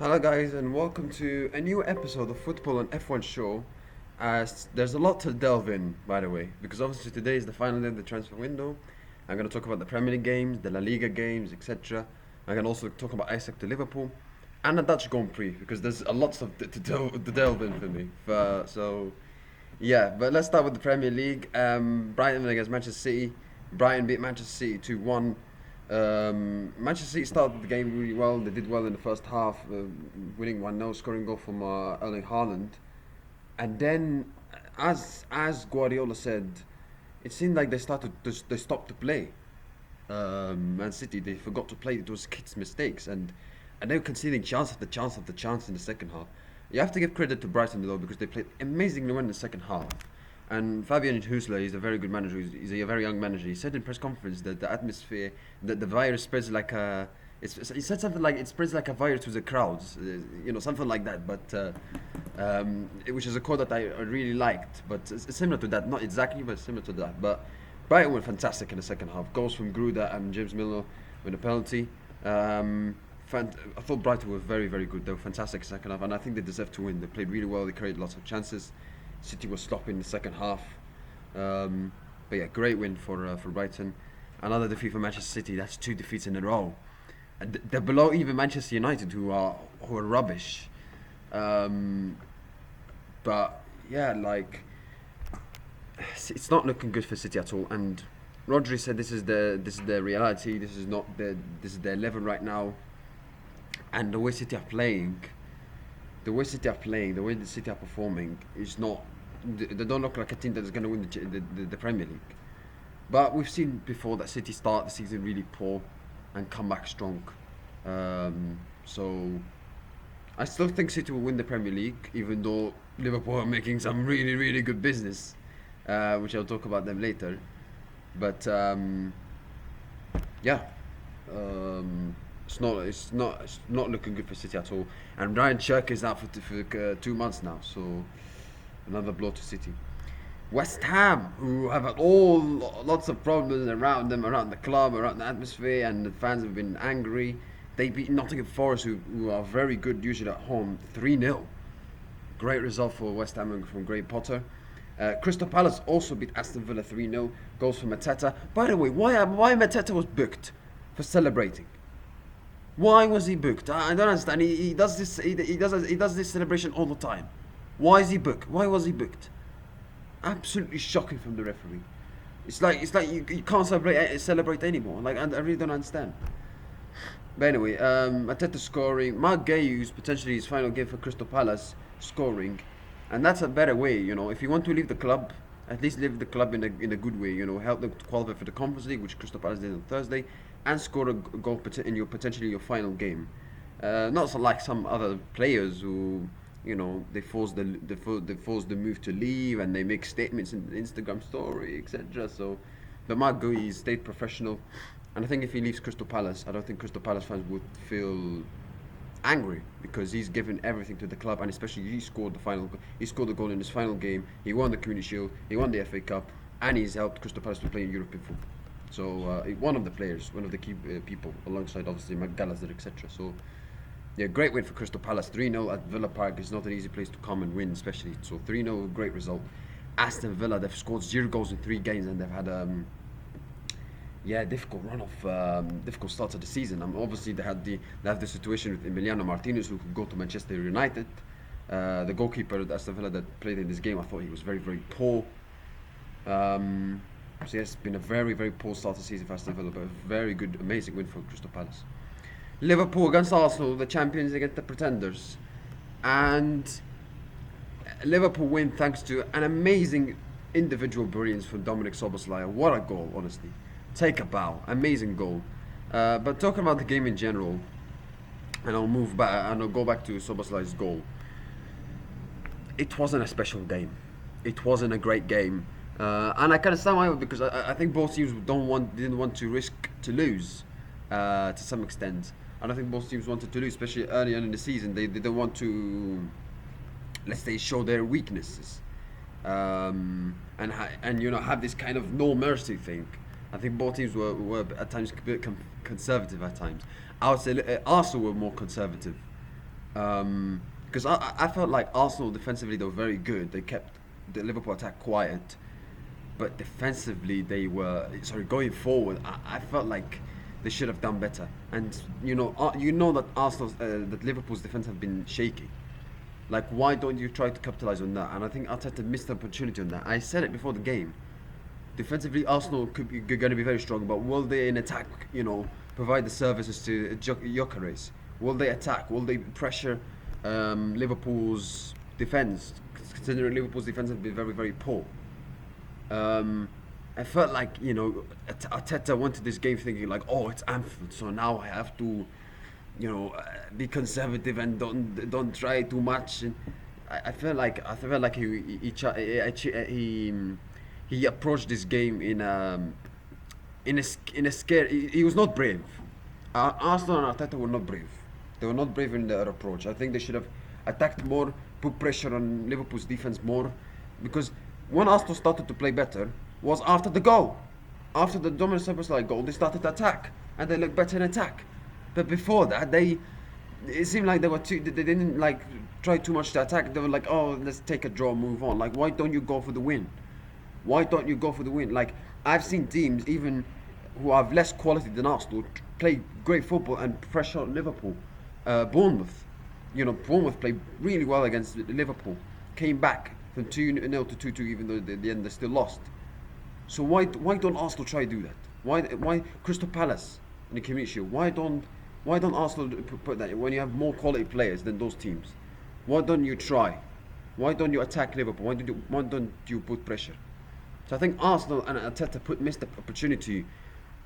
Hello, guys, and welcome to a new episode of Football and F1 Show. As there's a lot to delve in, by the way, because obviously today is the final day of the transfer window. I'm going to talk about the Premier League games, the La Liga games, etc. I'm going to also talk about Isaac to Liverpool and the Dutch Grand Prix because there's a lot of to delve in for me. Yeah, but let's start with the Premier League. Brighton against Manchester City. Brighton beat Manchester City 2-1. Manchester City started the game really well. They did well in the first half, winning 1-0, scoring goal from Erling Haaland. And then, as Guardiola said, it seemed like they stopped to play. Man City, they forgot to play. It was kids' mistakes, and they were conceding chance after chance after chance in the second half. You have to give credit to Brighton though because they played amazingly well in the second half. And Fabian Husler is a very good manager. He's a very young manager. He said in press conference that the atmosphere, that the virus spreads like a. He said something like it spreads like a virus to the crowds, something like that. But which is a quote that I really liked. But it's similar to that, not exactly, but similar to that. But Brighton were fantastic in the second half. Goals from Gruda and James Milner with a penalty. I thought Brighton were very, very good. They were fantastic second half, and I think they deserved to win. They played really well. They created lots of chances. City was sloppy in the second half. But yeah, great win for Brighton. Another defeat for Manchester City. That's 2 defeats in a row. And they're below even Manchester United, who are rubbish. But yeah, like it's not looking good for City at all. And Rodri said this is the reality. This is their level right now. And the way City are playing, the way the City are performing is not. They don't look like a team that is going to win the Premier League. But we've seen before that City start the season really poor and come back strong. So I still think City will win the Premier League, even though Liverpool are making some really, really good business, which I'll talk about them later. But yeah. It's not looking good for City at all. And Ryan Cherk is out for 2 months now, so another blow to City. West Ham, who have had lots of problems around them, around the club, around the atmosphere, and the fans have been angry. They beat Nottingham Forest, who are very good usually at home, 3-0. Great result for West Ham from Graham Potter. Crystal Palace also beat Aston Villa 3-0. Goals from Mateta. By the way, why Mateta was booked for celebrating? Why was he booked? I don't understand. He does this. He does this celebration all the time. Why is he booked? Why was he booked? Absolutely shocking from the referee. It's like you can't celebrate anymore. Like I really don't understand. But anyway, Mateta scoring. Mark Gayu's potentially his final game for Crystal Palace scoring, and that's a better way. If you want to leave the club, at least leave the club in a good way. Help them to qualify for the Conference League, which Crystal Palace did on Thursday, and score a goal in potentially your final game. Not so like some other players who, they force the move to leave and they make statements in the Instagram story, etc. So, but Mark Gui stayed professional, and I think if he leaves Crystal Palace, I don't think Crystal Palace fans would feel angry because he's given everything to the club, and especially he scored the goal in his final game. He won the Community Shield, he won the FA Cup, and he's helped Crystal Palace to play in European football. So one of the players, one of the key people, alongside obviously McGallister, etc. So yeah, great win for Crystal Palace. 3-0 at Villa Park is not an easy place to come and win, especially. So 3-0, great result. Aston Villa, they've scored 0 goals in 3 games, and they've had difficult run of difficult start to the season. Obviously they have the situation with Emiliano Martinez, who could go to Manchester United. The goalkeeper at Aston Villa that played in this game, I thought he was very, very poor. So yes, it's been a very, very poor start to the season for Aston Villa, but a very good, amazing win for Crystal Palace. Liverpool against Arsenal, the champions against the pretenders. And Liverpool win thanks to an amazing individual brilliance from Dominic Szoboszlai. What a goal, honestly. Take a bow. Amazing goal. But talking about the game in general, and I'll move back and I'll go back to Szoboszlai's goal. It wasn't a special game. It wasn't a great game. And I kind of understand why, because I think both teams didn't want to risk to lose to some extent. And I think both teams wanted to lose, especially early on in the season. They didn't want to, let's say, show their weaknesses, and have this kind of no mercy thing. I think both teams were at times a bit conservative at times. I would say Arsenal were more conservative. Because I felt like Arsenal defensively they were very good. They kept the Liverpool attack quiet, but defensively they were sorry going forward. I felt like they should have done better. And you know that that Liverpool's defense have been shaky. Like, why don't you try to capitalize on that? And I think Arteta missed the opportunity on that. I said it before the game. Defensively, Arsenal could be going to be very strong, but will they in attack, provide the services to Gyökeres? Will they attack? Will they pressure Liverpool's defense? Considering Liverpool's defense has been very, very poor. I felt like Arteta wanted this game thinking like, oh, it's Anfield, so now I have to, be conservative and don't try too much. And I felt like he approached this game in a scare. He was not brave. Arsenal and Arteta were not brave. They were not brave in their approach. I think they should have attacked more, put pressure on Liverpool's defense more, because when Arsenal started to play better was after the goal, after the Dominic Szoboszlai goal. They started to attack and they looked better in attack. But before that, it seemed like they didn't like try too much to attack. They were like, oh, let's take a draw, move on. Like, why don't you go for the win? Why don't you go for the win? Like, I've seen teams even who have less quality than Arsenal play great football and pressure on Liverpool. Bournemouth, Bournemouth played really well against Liverpool. Came back from 2-0 to 2-2, even though at the end they still lost. So why don't Arsenal try to do that? Why Crystal Palace in the Community Shield? Why don't Arsenal put that when you have more quality players than those teams? Why don't you try? Why don't you attack Liverpool? Why don't you put pressure? So I think Arsenal and Arteta missed the opportunity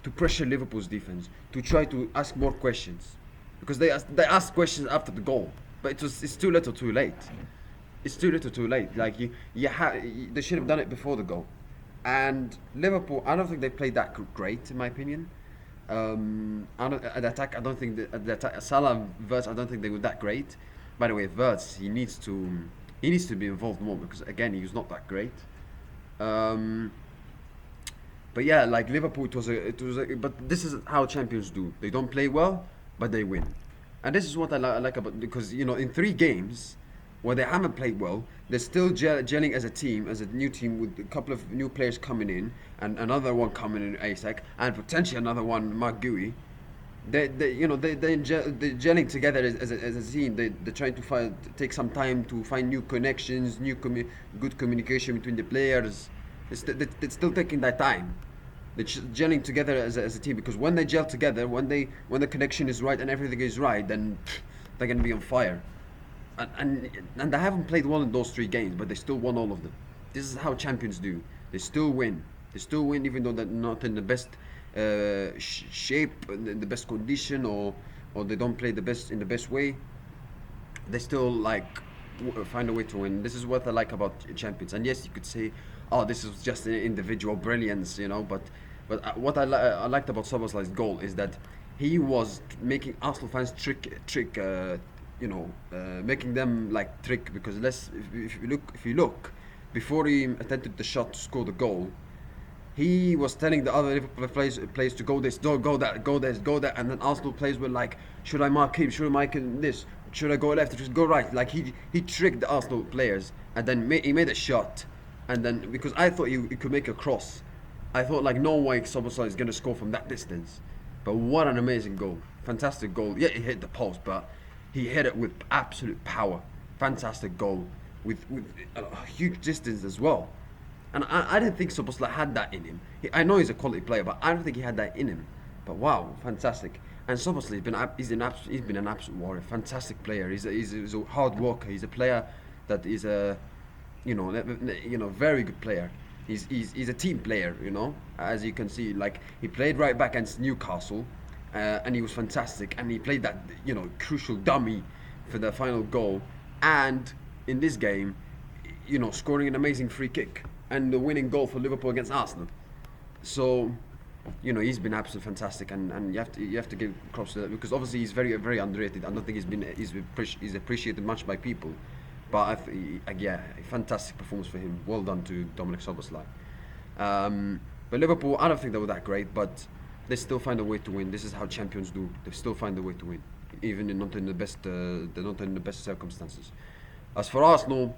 to pressure Liverpool's defense, to try to ask more questions, because they asked questions after the goal, but it's too little, too late. It's too little, too late. Like they should have done it before the goal. And Liverpool, I don't think they played that great, in my opinion. At attack, I don't think the attack, Salah, Wirtz, I don't think they were that great. By the way, Wirtz, he needs to be involved more, because again, he was not that great. But yeah, like Liverpool, but this is how champions do. They don't play well, but they win. And this is what I like about, because in 3 games where they haven't played well, they're still gelling as a team, as a new team, with a couple of new players coming in, and another one coming in, Isaac, and potentially another one, Mark Gui. They're gelling together as a team. They're trying to take some time to find new connections, good communication between the players. They're still taking that time. They're gelling together as a team, because when they gel together, when the connection is right and everything is right, then they're gonna be on fire. And they haven't played well in those 3 games, but they still won all of them. This is how champions do. They still win. They still win, even though they're not in the best shape, in the best condition, or they don't play in the best way. They still find a way to win. This is what I like about champions. And yes, you could say, oh, this is just an individual brilliance, but what I liked about Szoboszlai's goal is that he was making Arsenal fans making them trick, because if you look before he attempted the shot to score the goal, he was telling the other Liverpool players to go this, go that, go this, go that, and then Arsenal players were like, should I mark him? Should I mark him this? Should I go left? Should I go right? Like he tricked the Arsenal players, and then he made a shot, and then because I thought he could make a cross, I thought no way Szoboszlai is gonna score from that distance, but what an amazing goal, fantastic goal. Yeah, he hit the post, but he hit it with absolute power. Fantastic goal with a huge distance as well. And I didn't think Szoboszlai had that in him. I know he's a quality player, but I don't think he had that in him. But wow, fantastic. And Szoboszlai he's been an absolute warrior. Fantastic player. He's a hard worker. He's a player that is a very good player. He's a team player. As you can see, he played right back against Newcastle, and he was fantastic. And he played that crucial dummy for the final goal. And in this game, scoring an amazing free kick and the winning goal for Liverpool against Arsenal. So, he's been absolutely fantastic, and you have to give props to that, because obviously he's very, very underrated. I don't think he's appreciated much by people, but a fantastic performance for him. Well done to Dominic Szoboszlai. But Liverpool, I don't think they were that great, but they still find a way to win. This is how champions do. They still find a way to win. even in not in the best they're not in the best circumstances. As for Arsenal,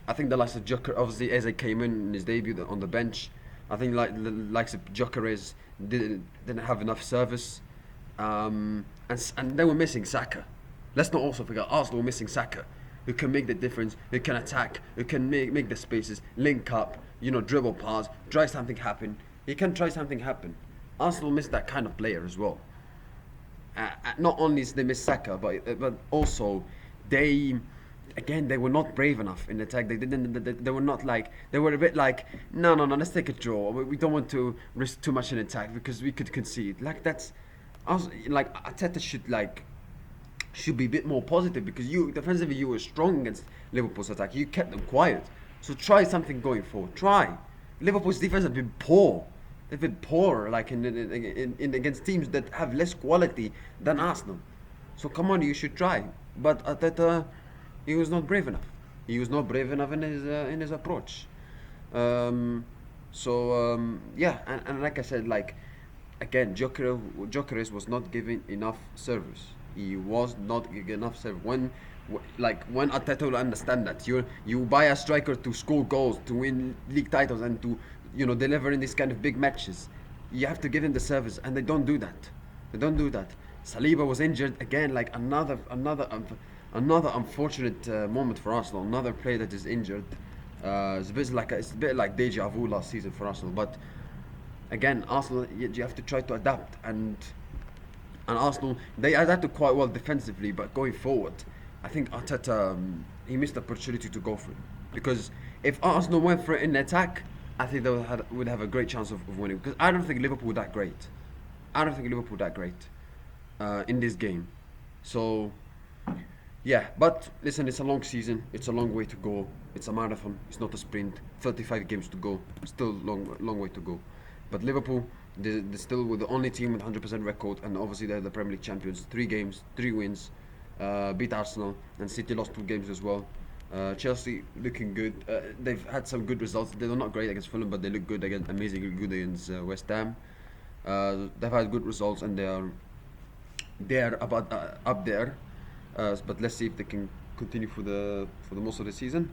I think the likes of Joker, obviously Eze came in his debut on the bench. I think like the likes of Jokeres didn't have enough service, and they were missing Saka. Let's not also forget Arsenal were missing Saka, who can make the difference, who can attack, who can make the spaces, link up, dribble pass, try something happen. He can try something happen. Arsenal missed that kind of player as well. Not only did they miss Saka, but also they they were not brave enough in attack. They didn't. They were not like. They were a bit like, no. Let's take a draw. We don't want to risk too much in attack because we could concede. Like that's, like Arteta should be a bit more positive because you defensively you were strong against Liverpool's attack. You kept them quiet. So try something going forward. Try. Liverpool's defense has been poor. They've been poor, like in against teams that have less quality than Arsenal. So come on, you should try. But Arteta, he was not brave enough. He was not brave enough in his approach. Yeah, and like I said, like again, Gyökeres was not giving enough service. He was not giving enough service. When Arteta will understand that you buy a striker to score goals, to win league titles, and to deliver in these kind of big matches, you have to give him the service, and they don't do that. They don't do that. Saliba was injured again, like another unfortunate moment for Arsenal. Another player that is injured. It's a bit like deja vu last season for Arsenal. But again, Arsenal, you have to try to adapt, and Arsenal, they adapted quite well defensively, but going forward, I think Arteta he missed the opportunity to go for it, because if Arsenal went for it in attack, I think they would have a great chance of winning, because I don't think Liverpool were that great. In this game. So yeah, but listen, it's a long season, it's a long way to go, it's a marathon, it's not a sprint. 35 games to go, still long way to go. But Liverpool, they're still with the only team with 100% record, and obviously they're the Premier League champions. 3 games, 3 wins, beat Arsenal, and City lost 2 games as well. Chelsea looking good. They've had some good results. They're not great against Fulham, but they look good against, amazingly good against West Ham. They've had good results, and they're about up there. But let's see if they can continue for the most of the season.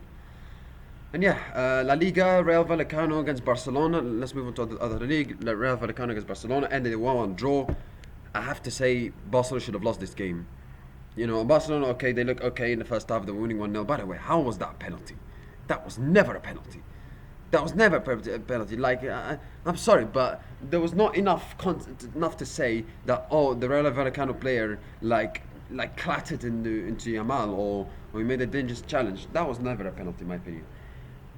And yeah, La Liga, Real Vallecano against Barcelona. Let's move on to the other league. Real Vallecano against Barcelona ended in 1-1 draw. I have to say, Barcelona should have lost this game. Barcelona, okay, they look okay in the first half. They were winning 1-0. By the way, how was that a penalty? That was never a penalty. That was never a penalty. Like, I'm sorry, but there was not enough to say that, the Real Vallecano player like clattered into Yamal or he made a dangerous challenge. That was never a penalty, in my opinion.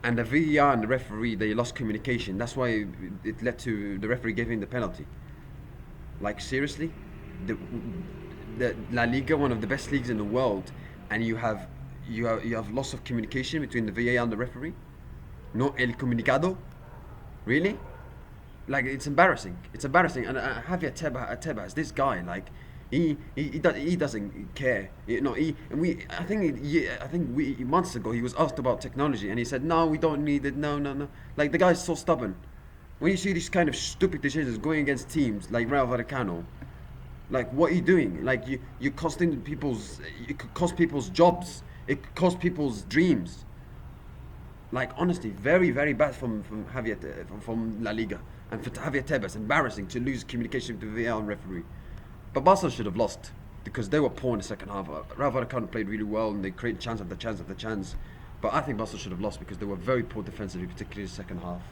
And the VAR and the referee, they lost communication. That's why it led to the referee giving the penalty. Like, seriously? The La Liga, one of the best leagues in the world, and you have loss of communication between the VAR and the referee? No el comunicado? Really? Like, it's embarrassing. And Javier Tebas, this guy, like, he doesn't care. I think months ago he was asked about technology, and he said, no, we don't need it. No. Like, the guy's so stubborn. When you see these kind of stupid decisions going against teams like Real Vallecano, like, what are you doing? Like, you could cost people's jobs. It could cost people's dreams. Like, honestly, very, very bad from La Liga, and for Javier Tebas, embarrassing to lose communication with the VAR and referee. But Barcelona should have lost because they were poor in the second half. Real Vallecano played really well, and they created chance after chance. But I think Barcelona should have lost because they were very poor defensively, particularly in the second half.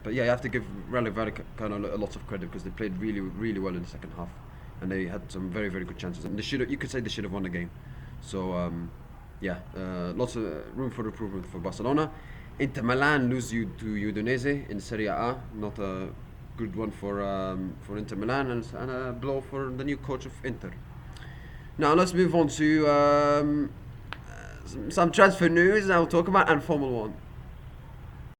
But yeah, you have to give Real Vallecano a lot of credit because they played really, really well in the second half, and they had some very, very good chances. And you could say they should have won the game. So lots of room for improvement for Barcelona. Inter Milan lose to Udinese in Serie A. Not a good one for Inter Milan, and a blow for the new coach of Inter. Now let's move on to some transfer news I'll talk about, and Formula 1.